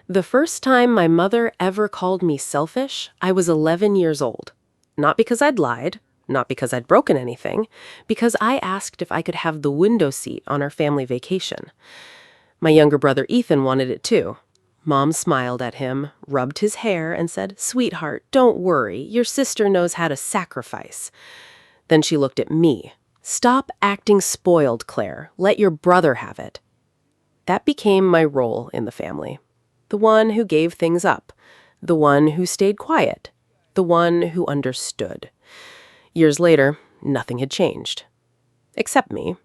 The first time my mother ever called me selfish, I was 11 years old. Not because I'd lied, not because I'd broken anything, because I asked if I could have the window seat on our family vacation. My younger brother Ethan wanted it too. Mom smiled at him, rubbed his hair, and said, "Sweetheart, don't worry. Your sister knows how to sacrifice." Then she looked at me. "Stop acting spoiled, Claire. Let your brother have it." That became my role in the family. The one who gave things up. The one who stayed quiet. The one who understood. Years later, nothing had changed. Except me.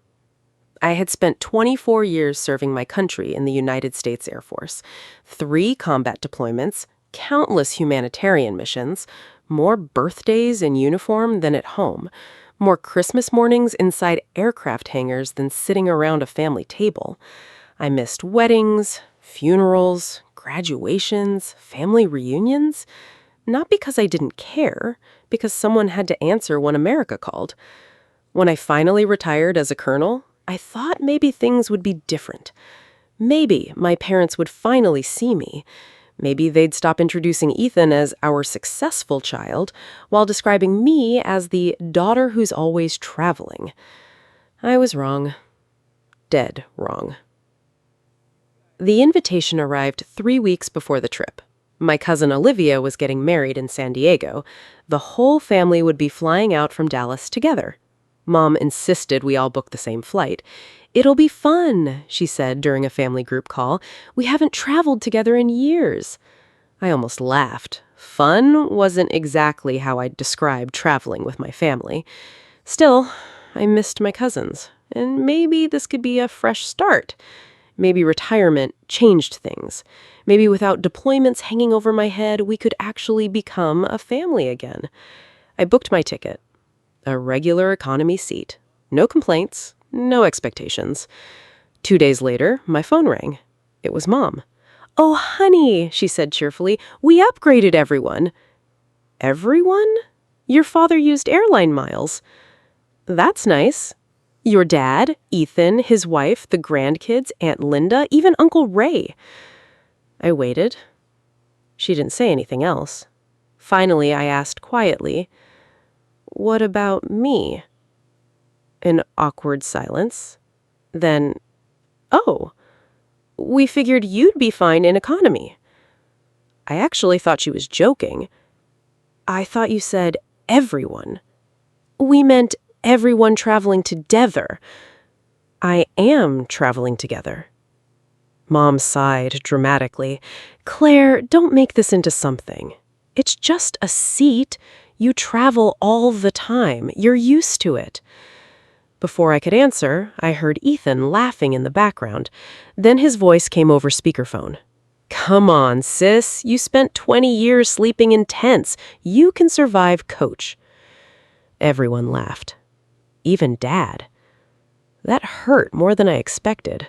I had spent 24 years serving my country in the United States Air Force, 3 combat deployments, countless humanitarian missions, more birthdays in uniform than at home, more Christmas mornings inside aircraft hangars than sitting around a family table. I missed weddings, funerals, graduations, family reunions, not because I didn't care, because someone had to answer when America called. When I finally retired as a colonel, I thought maybe things would be different. Maybe my parents would finally see me. Maybe they'd stop introducing Ethan as our successful child while describing me as the daughter who's always traveling. I was wrong. Dead wrong. The invitation arrived 3 weeks before the trip. My cousin Olivia was getting married in San Diego. The whole family would be flying out from Dallas together. Mom insisted we all book the same flight. "It'll be fun," she said during a family group call. "We haven't traveled together in years." I almost laughed. Fun wasn't exactly how I'd describe traveling with my family. Still, I missed my cousins, and maybe this could be a fresh start. Maybe retirement changed things. Maybe without deployments hanging over my head, we could actually become a family again. I booked my ticket. A regular economy seat. No complaints, no expectations. 2 days later, my phone rang. It was Mom. "Oh, honey," she said cheerfully, "we upgraded everyone." "Everyone? Your father used airline miles." "That's nice. Your dad, Ethan, his wife, the grandkids, Aunt Linda, even Uncle Ray." I waited. She didn't say anything else. Finally, I asked quietly, "What about me?" An awkward silence. Then, "Oh, we figured you'd be fine in economy." I actually thought she was joking. "I thought you said everyone." "We meant everyone traveling together." "I am traveling together." Mom sighed dramatically. "Claire, don't make this into something. It's just a seat. You travel all the time. You're used to it." Before I could answer, I heard Ethan laughing in the background. Then his voice came over speakerphone. "Come on, sis. You spent 20 years sleeping in tents. You can survive, coach." Everyone laughed. Even Dad. That hurt more than I expected.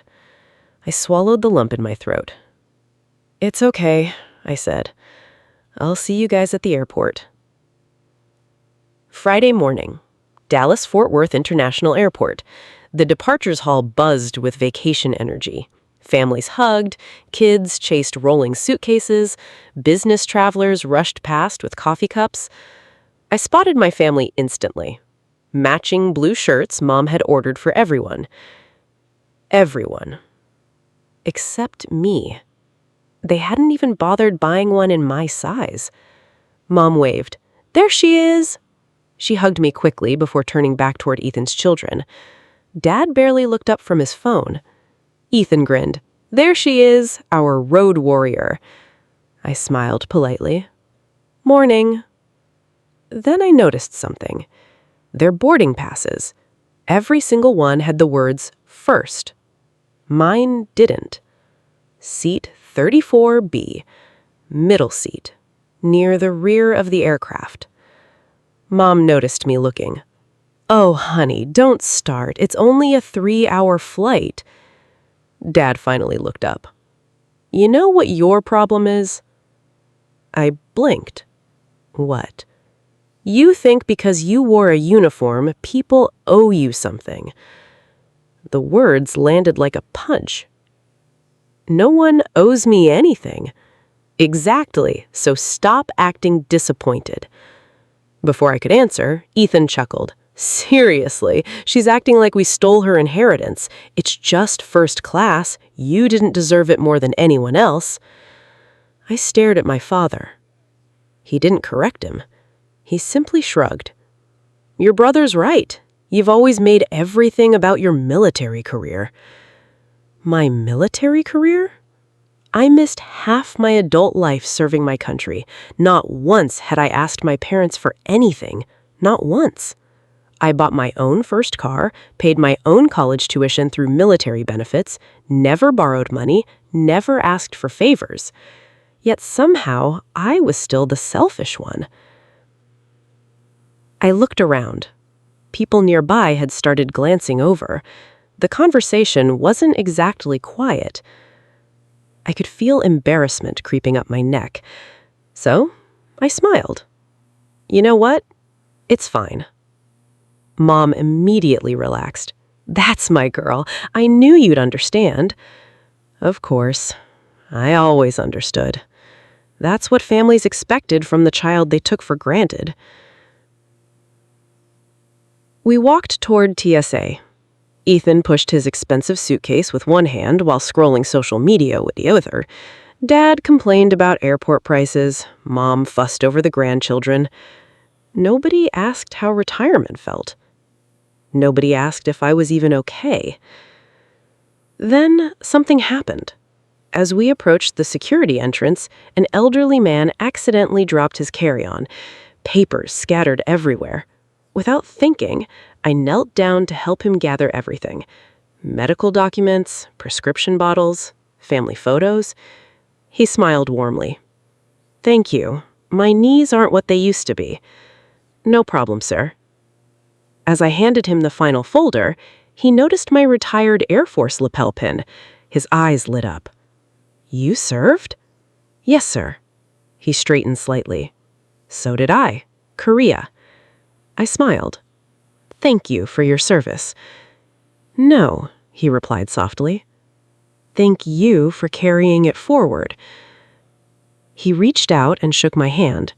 I swallowed the lump in my throat. "It's okay," I said. "I'll see you guys at the airport." Friday morning, Dallas-Fort Worth International Airport. The departures hall buzzed with vacation energy. Families hugged, kids chased rolling suitcases, business travelers rushed past with coffee cups. I spotted my family instantly. Matching blue shirts Mom had ordered for everyone. Everyone. Except me. They hadn't even bothered buying one in my size. Mom waved. "There she is!" She hugged me quickly before turning back toward Ethan's children. Dad barely looked up from his phone. Ethan grinned. "There she is, our road warrior." I smiled politely. "Morning." Then I noticed something. Their boarding passes. Every single one had the words "first." Mine didn't. Seat 34B, middle seat, near the rear of the aircraft. Mom noticed me looking. "Oh, honey, don't start. It's only a 3-hour flight." Dad finally looked up. "You know what your problem is?" I blinked. "What?" "You think because you wore a uniform, people owe you something." The words landed like a punch. No one owes me anything. Exactly, so stop acting disappointed. Before I could answer, Ethan chuckled. Seriously, she's acting like we stole her inheritance. It's just first class. You didn't deserve it more than anyone else. I stared at my father. He didn't correct him. He simply shrugged. Your brother's right. You've always made everything about your military career. My military career? I missed half my adult life serving my country. Not once had I asked my parents for anything. Not once. I bought my own first car, paid my own college tuition through military benefits, never borrowed money, never asked for favors. Yet somehow, I was still the selfish one. I looked around. People nearby had started glancing over. The conversation wasn't exactly quiet. I could feel embarrassment creeping up my neck. So, I smiled. You know what? It's fine. Mom immediately relaxed. That's my girl. I knew you'd understand. Of course. I always understood. That's what families expected from the child they took for granted. We walked toward TSA. Ethan pushed his expensive suitcase with one hand while scrolling social media with the other. Dad complained about airport prices. Mom fussed over the grandchildren. Nobody asked how retirement felt. Nobody asked if I was even okay. Then something happened. As we approached the security entrance, an elderly man accidentally dropped his carry-on. Papers scattered everywhere. Without thinking, I knelt down to help him gather everything. Medical documents, prescription bottles, family photos. He smiled warmly. Thank you. My knees aren't what they used to be. No problem, sir. As I handed him the final folder, he noticed my retired Air Force lapel pin. His eyes lit up. You served? Yes, sir. He straightened slightly. So did I. Korea. I smiled. Thank you for your service. No, he replied softly. Thank you for carrying it forward. He reached out and shook my hand.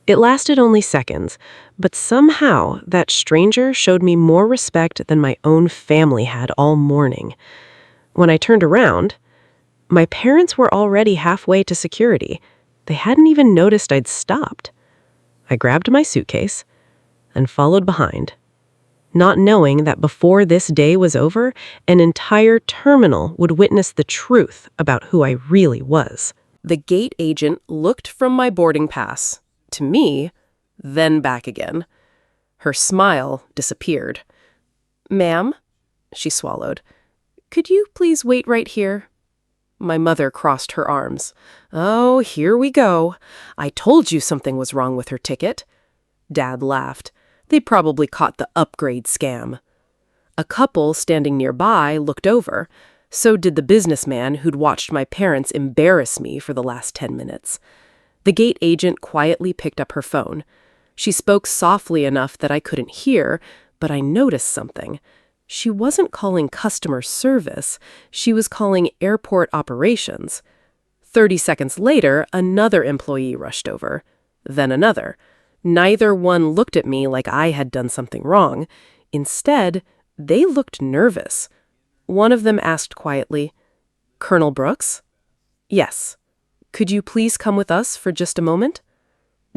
It lasted only seconds, but somehow that stranger showed me more respect than my own family had all morning. When I turned around, my parents were already halfway to security. They hadn't even noticed I'd stopped. I grabbed my suitcase and followed behind, not knowing that before this day was over, an entire terminal would witness the truth about who I really was. The gate agent looked from my boarding pass to me, then back again. Her smile disappeared. Ma'am, she swallowed, could you please wait right here? My mother crossed her arms. Oh, here we go. I told you something was wrong with her ticket. Dad laughed. They probably caught the upgrade scam. A couple standing nearby looked over. So did the businessman who'd watched my parents embarrass me for the last 10 minutes. The gate agent quietly picked up her phone. She spoke softly enough that I couldn't hear, but I noticed something. She wasn't calling customer service. She was calling airport operations. 30 seconds later, another employee rushed over. Then another. Neither one looked at me like I had done something wrong. Instead, they looked nervous. One of them asked quietly, Colonel Brooks? Yes. Could you please come with us for just a moment?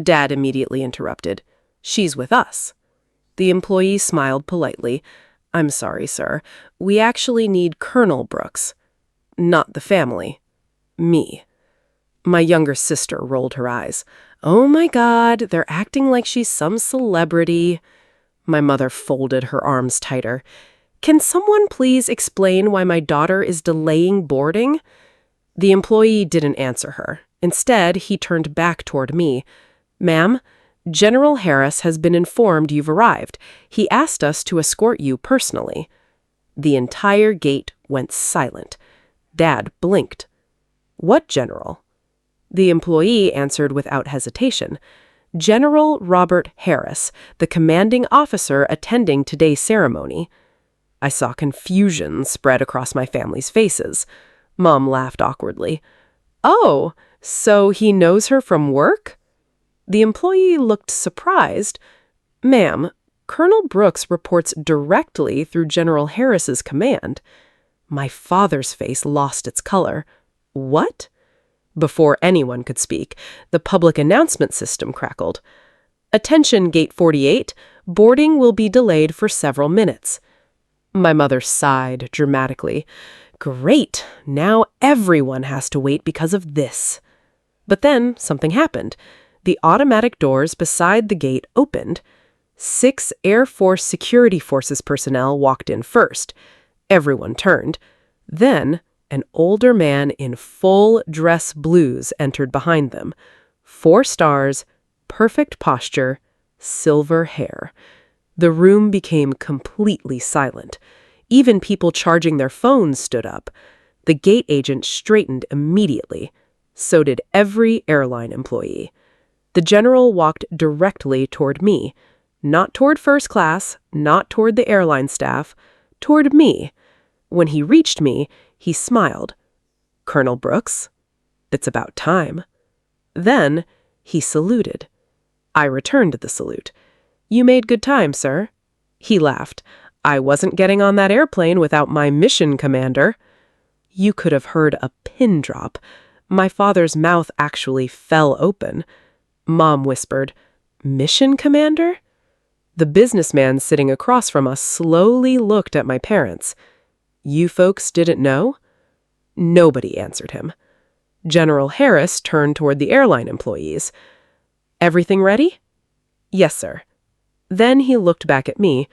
Dad immediately interrupted. She's with us. The employee smiled politely. I'm sorry, sir. We actually need Colonel Brooks. Not the family. Me. My younger sister rolled her eyes. Oh my God, they're acting like she's some celebrity. My mother folded her arms tighter. Can someone please explain why my daughter is delaying boarding? The employee didn't answer her. Instead, he turned back toward me. Ma'am, General Harris has been informed you've arrived. He asked us to escort you personally. The entire gate went silent. Dad blinked. What general? The employee answered without hesitation. General Robert Harris, the commanding officer attending today's ceremony. I saw confusion spread across my family's faces. Mom laughed awkwardly. Oh, so he knows her from work? The employee looked surprised. Ma'am, Colonel Brooks reports directly through General Harris's command. My father's face lost its color. What? Before anyone could speak, the public announcement system crackled. Attention, Gate 48. Boarding will be delayed for several minutes. My mother sighed dramatically. Great, now everyone has to wait because of this. But then something happened. The automatic doors beside the gate opened. 6 Air Force Security Forces personnel walked in first. Everyone turned. Then, an older man in full dress blues entered behind them. 4 stars, perfect posture, silver hair. The room became completely silent. Even people charging their phones stood up. The gate agent straightened immediately. So did every airline employee. The general walked directly toward me. Not toward first class, not toward the airline staff, toward me. When he reached me, he smiled. Colonel Brooks? It's about time. Then he saluted. I returned the salute. You made good time, sir. He laughed. I wasn't getting on that airplane without my mission commander. You could have heard a pin drop. My father's mouth actually fell open. Mom whispered, Mission commander? The businessman sitting across from us slowly looked at my parents. You folks didn't know? Nobody answered him. General Harris turned toward the airline employees. Everything ready? Yes, sir. Then he looked back at me.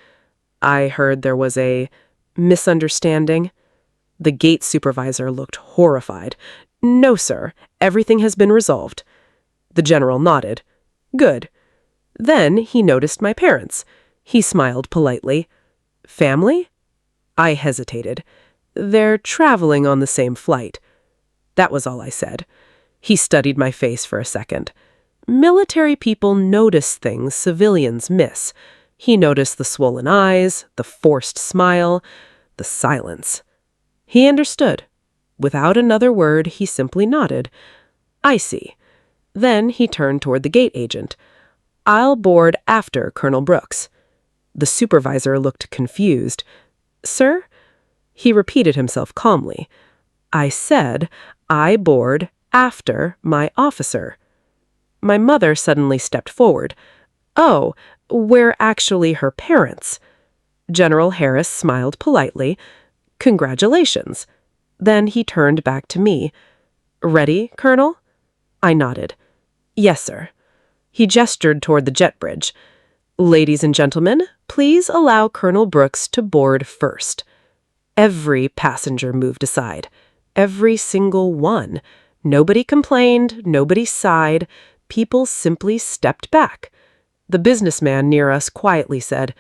I heard there was a misunderstanding. The gate supervisor looked horrified. No, sir. Everything has been resolved. The general nodded. Good. Then he noticed my parents. He smiled politely. Family? I hesitated. They're traveling on the same flight. That was all I said. He studied my face for a second. Military people notice things civilians miss. He noticed the swollen eyes, the forced smile, the silence. He understood. Without another word, he simply nodded. I see. Then he turned toward the gate agent. I'll board after Colonel Brooks. The supervisor looked confused. Sir? He repeated himself calmly. I said, I board after my officer. My mother suddenly stepped forward. Oh, we're actually her parents. General Harris smiled politely. Congratulations. Then he turned back to me. Ready, Colonel? I nodded. Yes, sir. He gestured toward the jet bridge. Ladies and gentlemen, please allow Colonel Brooks to board first. Every passenger moved aside. Every single one. Nobody complained, nobody sighed. People simply stepped back. The businessman near us quietly said,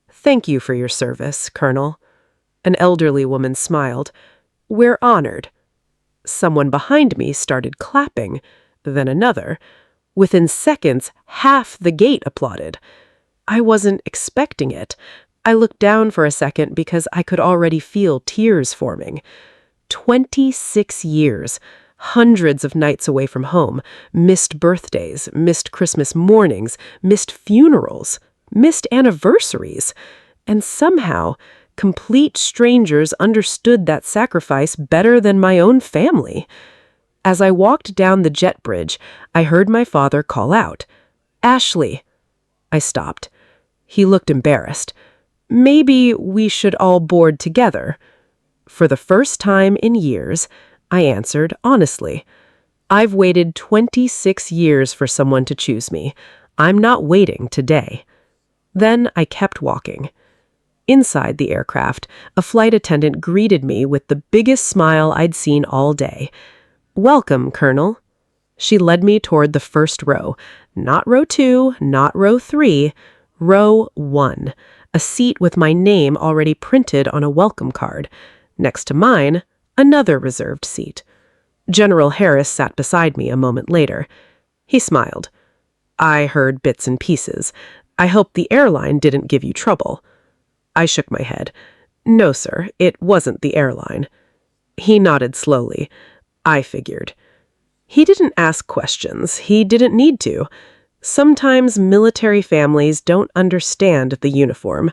Thank you for your service, Colonel. An elderly woman smiled. We're honored. Someone behind me started clapping, then another. Within seconds, half the gate applauded. I wasn't expecting it. I looked down for a second because I could already feel tears forming. 26 years, hundreds of nights away from home, missed birthdays, missed Christmas mornings, missed funerals, missed anniversaries. And somehow, complete strangers understood that sacrifice better than my own family. As I walked down the jet bridge, I heard my father call out, Ashley. I stopped. He looked embarrassed. Maybe we should all board together. For the first time in years, I answered honestly. I've waited 26 years for someone to choose me. I'm not waiting today. Then I kept walking. Inside the aircraft, a flight attendant greeted me with the biggest smile I'd seen all day. Welcome, Colonel. She led me toward the first row. Not row 2, not row 3, row 1. A seat with my name already printed on a welcome card. Next to mine, another reserved seat. General Harris sat beside me a moment later. He smiled. I heard bits and pieces. I hope the airline didn't give you trouble. I shook my head. No, sir, it wasn't the airline. He nodded slowly. I figured. He didn't ask questions. He didn't need to. Sometimes military families don't understand the uniform.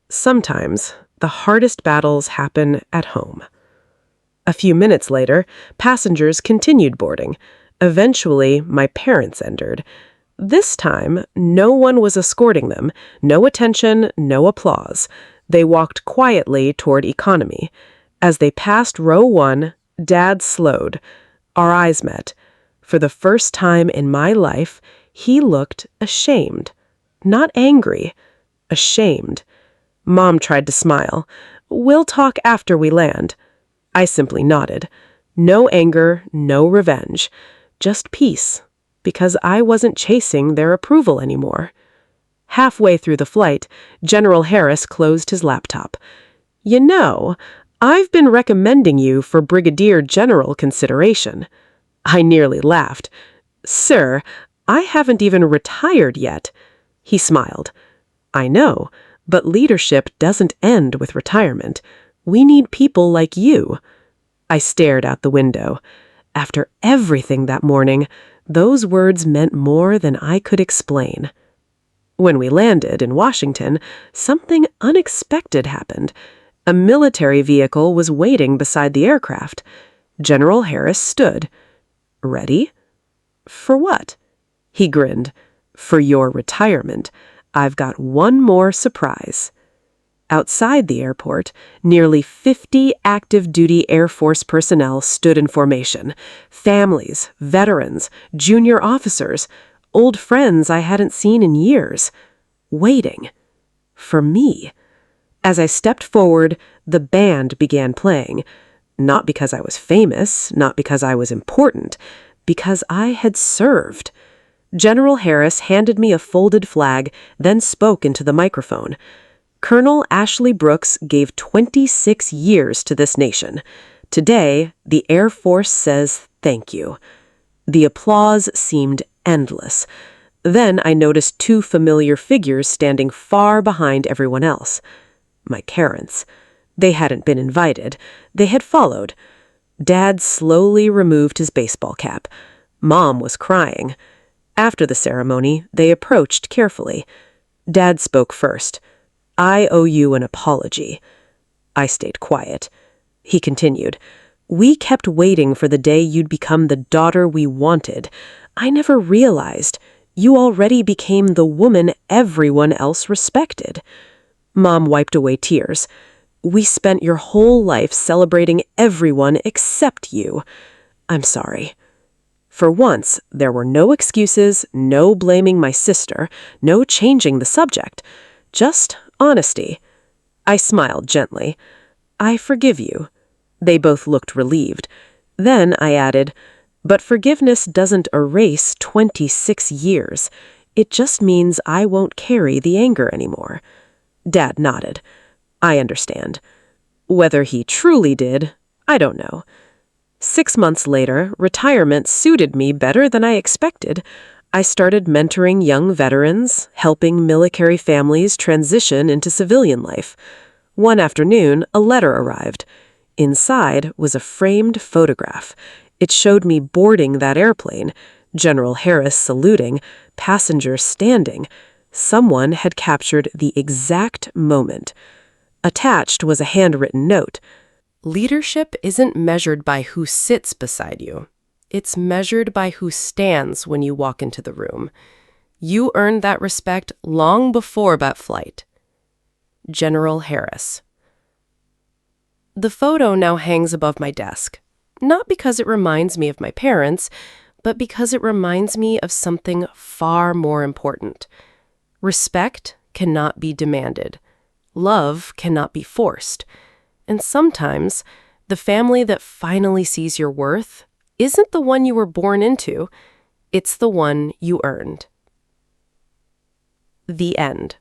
Sometimes the hardest battles happen at home. A few minutes later, passengers continued boarding. Eventually, my parents entered. This time, no one was escorting them. No attention, no applause. They walked quietly toward economy. As they passed row 1, Dad slowed. Our eyes met. For the first time in my life, he looked ashamed. Not angry, ashamed. Mom tried to smile. "We'll talk after we land." I simply nodded. No anger, no revenge. Just peace, because I wasn't chasing their approval anymore. Halfway through the flight, General Harris closed his laptop. "You know, I've been recommending you for Brigadier General consideration." I nearly laughed. "Sir, I haven't even retired yet." He smiled. "I know, but leadership doesn't end with retirement. We need people like you." I stared out the window. After everything that morning, those words meant more than I could explain. When we landed in Washington, something unexpected happened. A military vehicle was waiting beside the aircraft. General Harris stood. "Ready?" "For what?" He grinned. "For your retirement. I've got one more surprise." Outside the airport, nearly 50 active-duty Air Force personnel stood in formation. Families, veterans, junior officers, old friends I hadn't seen in years. Waiting. For me. As I stepped forward, the band began playing. Not because I was famous, not because I was important, because I had served. General Harris handed me a folded flag, then spoke into the microphone. "Colonel Ashley Brooks gave 26 years to this nation. Today, the Air Force says thank you." The applause seemed endless. Then I noticed 2 familiar figures standing far behind everyone else. My parents. They hadn't been invited. They had followed. Dad slowly removed his baseball cap. Mom was crying. After the ceremony, they approached carefully. Dad spoke first. "I owe you an apology." I stayed quiet. He continued. "We kept waiting for the day you'd become the daughter we wanted. I never realized you already became the woman everyone else respected." Mom wiped away tears. "We spent your whole life celebrating everyone except you. I'm sorry." For once, there were no excuses, no blaming my sister, no changing the subject. Just honesty. I smiled gently. "I forgive you." They both looked relieved. Then I added, "But forgiveness doesn't erase 26 years. It just means I won't carry the anger anymore." Dad nodded. "I understand." Whether he truly did, I don't know. 6 months later, retirement suited me better than I expected. I started mentoring young veterans, helping military families transition into civilian life. One afternoon, a letter arrived. Inside was a framed photograph. It showed me boarding that airplane, General Harris saluting, passengers standing. Someone had captured the exact moment. Attached was a handwritten note. "Leadership isn't measured by who sits beside you. It's measured by who stands when you walk into the room. You earned that respect long before that flight." General Harris. The photo now hangs above my desk, not because it reminds me of my parents, but because it reminds me of something far more important. Respect cannot be demanded. Love cannot be forced. And sometimes, the family that finally sees your worth isn't the one you were born into, it's the one you earned. The end.